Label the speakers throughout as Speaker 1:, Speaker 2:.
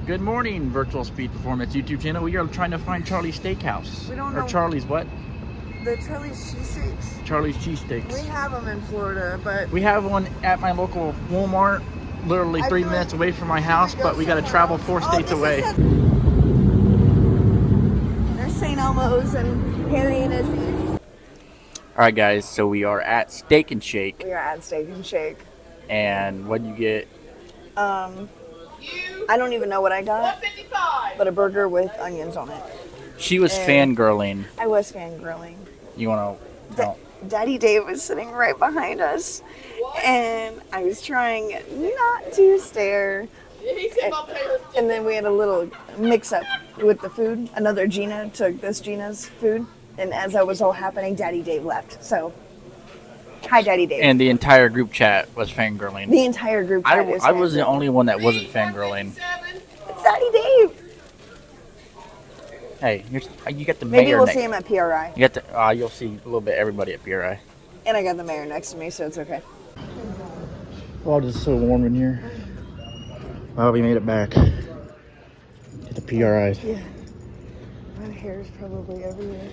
Speaker 1: Good morning, Virtual Speed Performance YouTube channel. We are trying to find Charlie's Steakhouse.
Speaker 2: We don't know.
Speaker 1: Or Charlie's what?
Speaker 2: The Charlie's cheesesteaks.
Speaker 1: Charlie's Cheesesteaks.
Speaker 2: We have them in Florida, but...
Speaker 1: We have one at my local Walmart, literally 3 minutes away from my house, but we got to travel 4 states away.
Speaker 2: There's St. Elmo's and Harry and Izzy's.
Speaker 1: Alright guys, so we are at Steak and Shake.
Speaker 2: We are at Steak and Shake.
Speaker 1: And what did you get?
Speaker 2: I don't even know what I got, but a burger with onions on it.
Speaker 1: She was fangirling.
Speaker 2: I was fangirling.
Speaker 1: You want to...
Speaker 2: Daddy Dave was sitting right behind us, and I was trying not to stare. And then we had a little mix-up with the food. Another Gina took this Gina's food, and as that was all happening, Daddy Dave left. So, hi, Daddy Dave.
Speaker 1: And the entire group chat was fangirling.
Speaker 2: The entire group chat
Speaker 1: I was the only one that wasn't fangirling.
Speaker 2: It's Daddy Dave.
Speaker 1: Hey, you got the mayor.
Speaker 2: Maybe we'll see him at PRI.
Speaker 1: You got the. You'll see a little bit everybody at PRI.
Speaker 2: And I got the mayor next to me, so it's okay.
Speaker 1: Oh, it's so warm in here. Well, we made it back to the PRI.
Speaker 2: Yeah. My hair is probably everywhere.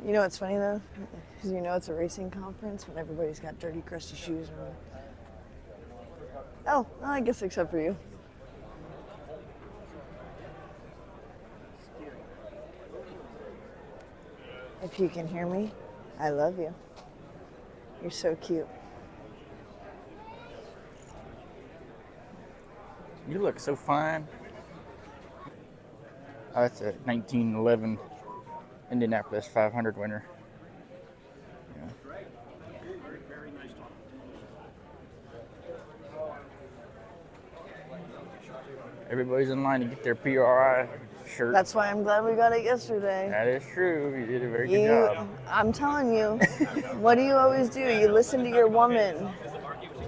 Speaker 2: You know what's funny though? Because you know it's a racing conference when everybody's got dirty, crusty shoes on. Oh, well, I guess except for you. If you can hear me, I love you. You're so cute.
Speaker 1: You look so fine. Oh, that's a 1911 Indianapolis 500 winner. Yeah. Everybody's in line to get their PRI shirt.
Speaker 2: That's why I'm glad we got it yesterday.
Speaker 1: That is true. You did a very good job.
Speaker 2: I'm telling you, what do you always do? You listen to your woman.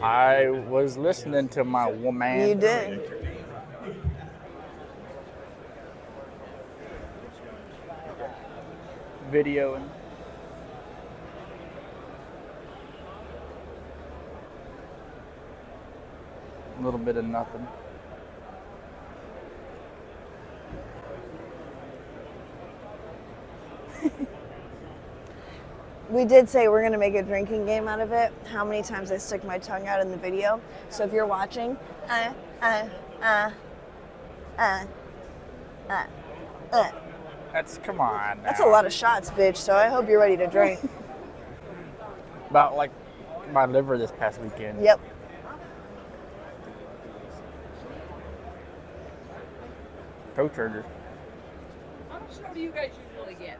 Speaker 1: I was listening to my woman.
Speaker 2: You did.
Speaker 1: Videoing. A little bit of nothing.
Speaker 2: We did say we're going to make a drinking game out of it. How many times I stick my tongue out in the video. So if you're watching,
Speaker 1: Come on now.
Speaker 2: That's a lot of shots, bitch. So I hope you're ready to drink.
Speaker 1: About like my liver this past weekend.
Speaker 2: Yep.
Speaker 1: Toe charger.
Speaker 3: How much snow do you guys usually get?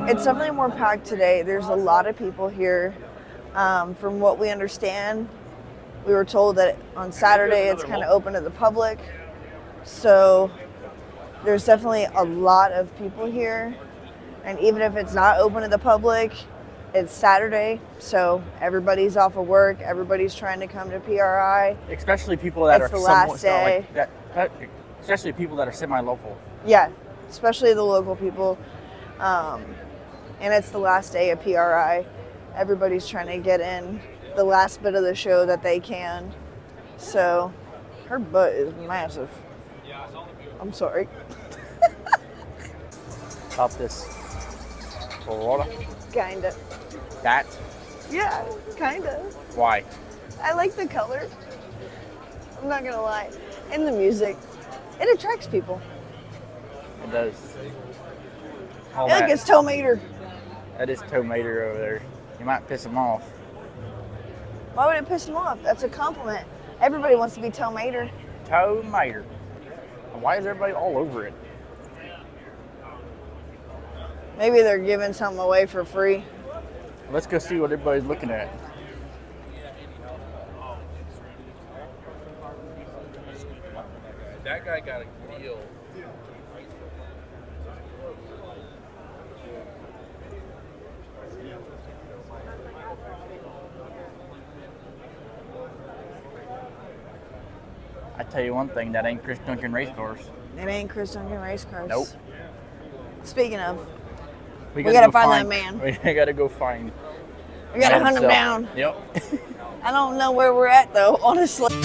Speaker 2: It's definitely more packed today. There's a lot of people here. From what we understand, we were told that on Saturday it's kind of open to the public. So there's definitely a lot of people here. And even if it's not open to the public, it's Saturday. So everybody's off of work. Everybody's trying to come to PRI.
Speaker 1: Especially people that
Speaker 2: It's
Speaker 1: are
Speaker 2: the last day.
Speaker 1: Especially people that are semi-local.
Speaker 2: Yeah, especially the local people. And it's the last day of PRI. Everybody's trying to get in the last bit of the show that they can. So her butt is massive. I'm sorry.
Speaker 1: About this Aurora.
Speaker 2: Kinda.
Speaker 1: That?
Speaker 2: Yeah, kinda.
Speaker 1: Why?
Speaker 2: I like the color. I'm not gonna lie. And the music. It attracts people.
Speaker 1: It does. All
Speaker 2: Look,
Speaker 1: that.
Speaker 2: it's Tomater.
Speaker 1: That is tomato over there. You might piss him off.
Speaker 2: Why would it piss them off? That's a compliment. Everybody wants to be Tomater.
Speaker 1: Tomato. Why is everybody all over it?
Speaker 2: Maybe they're giving something away for free.
Speaker 1: Let's go see what everybody's looking at.
Speaker 4: That guy got a deal.
Speaker 1: I tell you one thing, that ain't Chris Duncan race cars.
Speaker 2: It ain't Chris Duncan race cars.
Speaker 1: Nope.
Speaker 2: Speaking of,
Speaker 1: We
Speaker 2: gotta
Speaker 1: go
Speaker 2: find that man.
Speaker 1: We gotta go find.
Speaker 2: we gotta hunt him
Speaker 1: himself.
Speaker 2: down.
Speaker 1: Yep.
Speaker 2: I don't know where we're at though, honestly.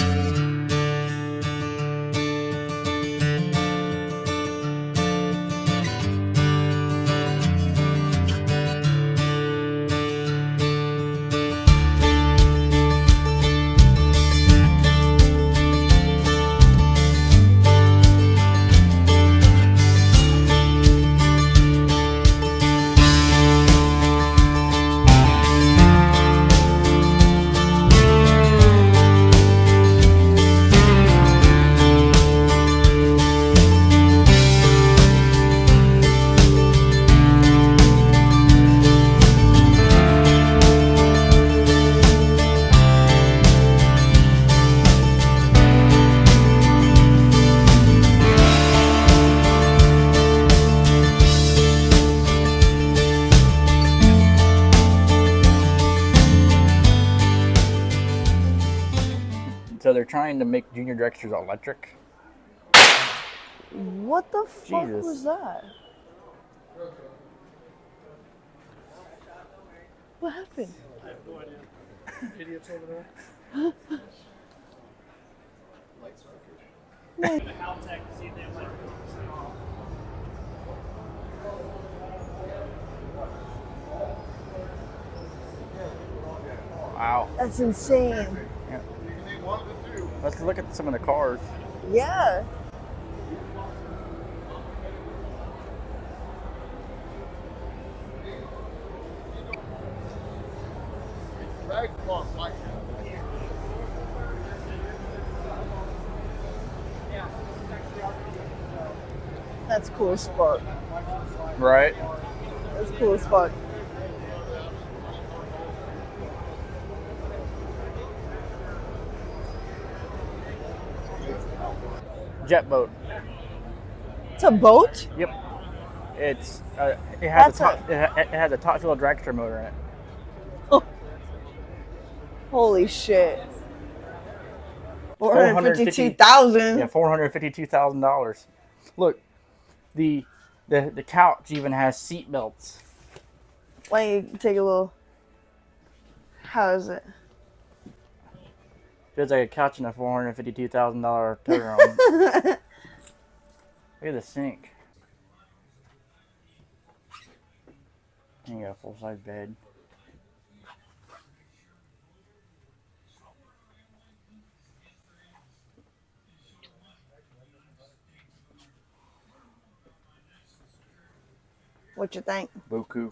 Speaker 1: So they're trying to make junior dragsters electric.
Speaker 2: What the fuck
Speaker 1: Jesus.
Speaker 2: was that? What happened?
Speaker 4: Idiots over there.
Speaker 1: Wow.
Speaker 2: That's insane.
Speaker 1: Yeah. Let's look at some of the cars.
Speaker 2: Yeah. That's cool as fuck.
Speaker 1: Right?
Speaker 2: That's cool as fuck.
Speaker 1: Jet boat.
Speaker 2: It's a boat?
Speaker 1: Yep. It's it has
Speaker 2: That's
Speaker 1: it has a top fuel dragster motor in it.
Speaker 2: Holy shit.
Speaker 1: 450
Speaker 2: $452,000.
Speaker 1: Yeah, $452,000. Look, the couch even has seat belts.
Speaker 2: Why don't you take a little. How is it?
Speaker 1: Feels like a couch in a $452,000 toter home. Look at the sink. And you got a full size bed.
Speaker 2: What you think?
Speaker 1: Boku.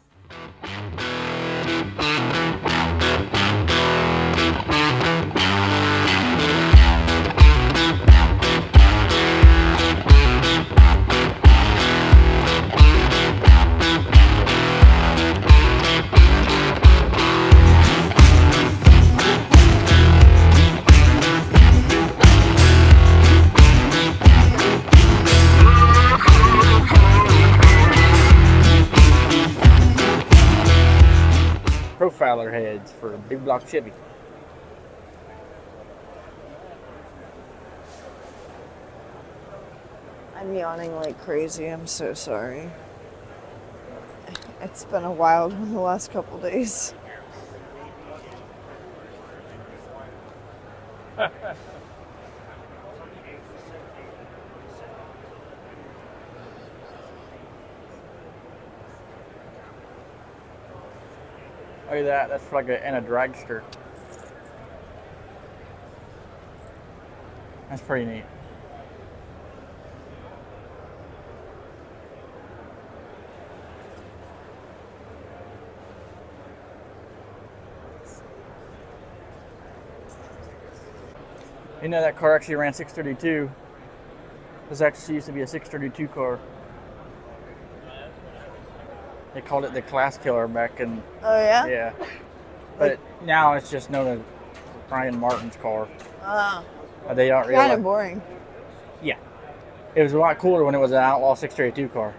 Speaker 1: Profiler heads for a big block Chevy.
Speaker 2: I'm yawning like crazy. I'm so sorry. It's been a wild one the last couple days.
Speaker 1: Look at that. That's like in a dragster. That's pretty neat. You know that car actually ran 632. This actually used to be a 632 car. They called it the class killer back in.
Speaker 2: Oh yeah.
Speaker 1: Yeah. But now it's just known as Brian Martin's car. They don't really.
Speaker 2: Kind of boring.
Speaker 1: Yeah. It was a lot cooler when it was an Outlaw 632 car.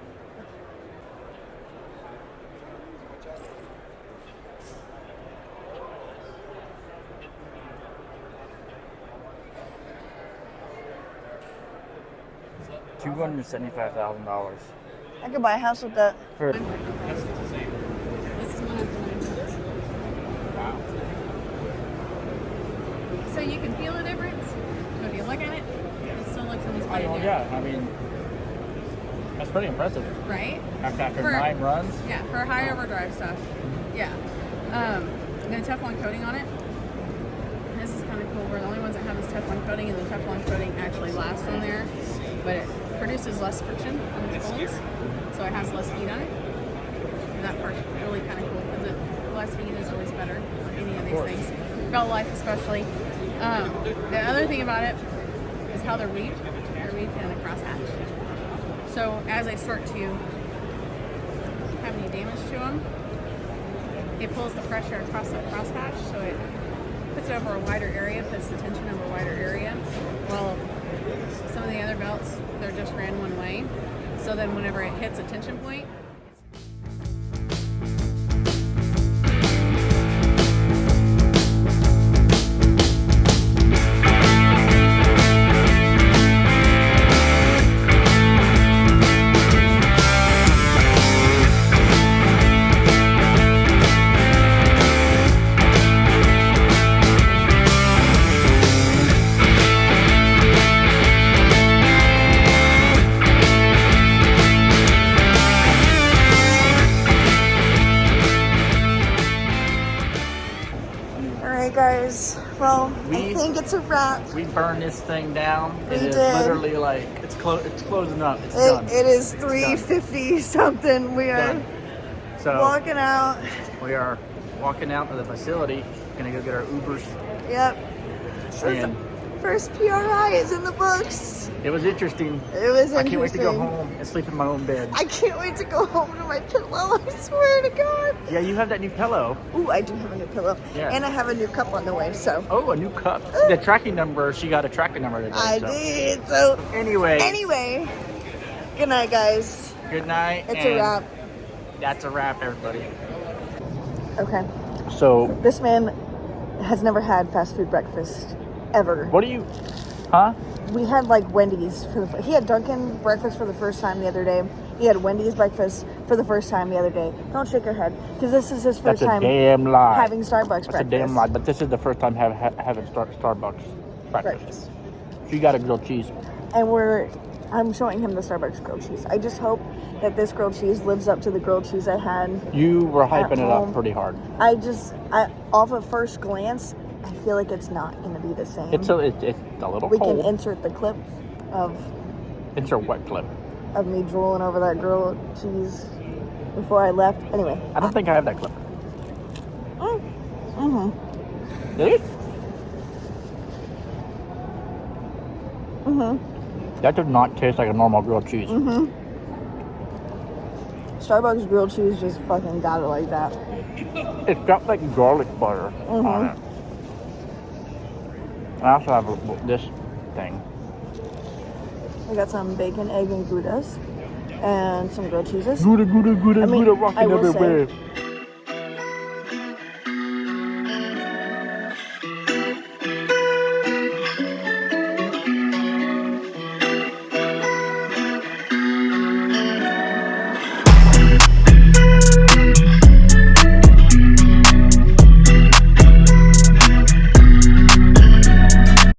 Speaker 1: $275,000
Speaker 2: I could buy a house with that.
Speaker 1: for.
Speaker 3: This is one of the
Speaker 1: Wow.
Speaker 3: So you can feel the difference. So if you look at it, it still looks almost brand new.
Speaker 1: Yeah, I mean, that's pretty impressive.
Speaker 3: Right?
Speaker 1: After
Speaker 3: For-
Speaker 1: 9 runs.
Speaker 3: Yeah, for high overdrive stuff. Yeah. The Teflon coating on it. This is kind of cool. We're the only ones that have this Teflon coating, and the Teflon coating actually lasts on there, but it produces less friction on the spoons, so it has less heat on it. And that part's really kind of cool because less heat is always better on any of these things. Belt life especially. The other thing about it is how they're weaved. They're weaved in a crosshatch. So as they start to have any damage to them, it pulls the pressure across that crosshatch, so it puts it over a wider area, puts the tension over a wider area. While some of the other belts, they're just ran one way. So then whenever it hits a tension point,
Speaker 2: Guys, well, I
Speaker 1: We-
Speaker 2: think it's a wrap.
Speaker 1: We burned this thing down.
Speaker 2: We
Speaker 1: It is
Speaker 2: did.
Speaker 1: literally like it's closing up. It's done.
Speaker 2: It is
Speaker 1: done.
Speaker 2: 3:50 something. We are
Speaker 1: Done. So
Speaker 2: walking out.
Speaker 1: we are walking out to the facility. Gonna go get our Ubers.
Speaker 2: Yep.
Speaker 1: And
Speaker 2: First PRI is in the books.
Speaker 1: it was interesting.
Speaker 2: It was interesting.
Speaker 1: I can't wait to go home and sleep in my own bed.
Speaker 2: I can't wait to go home to my pillow. I swear to God.
Speaker 1: Yeah, you have that new pillow.
Speaker 2: Ooh, I do have a new pillow.
Speaker 1: Yeah.
Speaker 2: And I have a new cup on the way, so.
Speaker 1: Oh, a new cup. The tracking number. She got a tracking number today.
Speaker 2: I
Speaker 1: so.
Speaker 2: did. So,
Speaker 1: Anyway,
Speaker 2: good night, guys.
Speaker 1: good night.
Speaker 2: It's
Speaker 1: and
Speaker 2: a wrap.
Speaker 1: That's a wrap, everybody.
Speaker 2: Okay.
Speaker 1: So,
Speaker 2: This man has never had fast food breakfast ever.
Speaker 1: what do you? Huh?
Speaker 2: We had like Wendy's he had Dunkin' breakfast for the first time the other day. He had Wendy's breakfast for the first time the other day. Don't shake your head, because this is his first
Speaker 1: That's a
Speaker 2: time
Speaker 1: damn lie.
Speaker 2: having Starbucks
Speaker 1: That's
Speaker 2: breakfast.
Speaker 1: a damn lie. But this is the first time having Starbucks breakfast. She got a grilled cheese.
Speaker 2: And I'm showing him the Starbucks grilled cheese. I just hope that this grilled cheese lives up to the grilled cheese I had.
Speaker 1: You were hyping it
Speaker 2: home.
Speaker 1: up pretty hard.
Speaker 2: Off of first glance, I feel like it's not going to be the same.
Speaker 1: It's a little
Speaker 2: we
Speaker 1: cold.
Speaker 2: can insert the clip of
Speaker 1: Insert what clip?
Speaker 2: me drooling over that grilled cheese before I left. Anyway.
Speaker 1: I don't think I have that clip.
Speaker 2: Mm-hmm.
Speaker 1: Did it?
Speaker 2: Mm-hmm.
Speaker 1: That does not taste like a normal grilled cheese.
Speaker 2: Mm-hmm. Starbucks grilled cheese just fucking got it like that.
Speaker 1: It's got like garlic butter on it. I also have this thing.
Speaker 2: We got some bacon, egg, and Goudas, and some grilled cheeses.
Speaker 1: Gouda,
Speaker 2: I mean,
Speaker 1: rocking
Speaker 2: I will
Speaker 1: everywhere.
Speaker 2: say,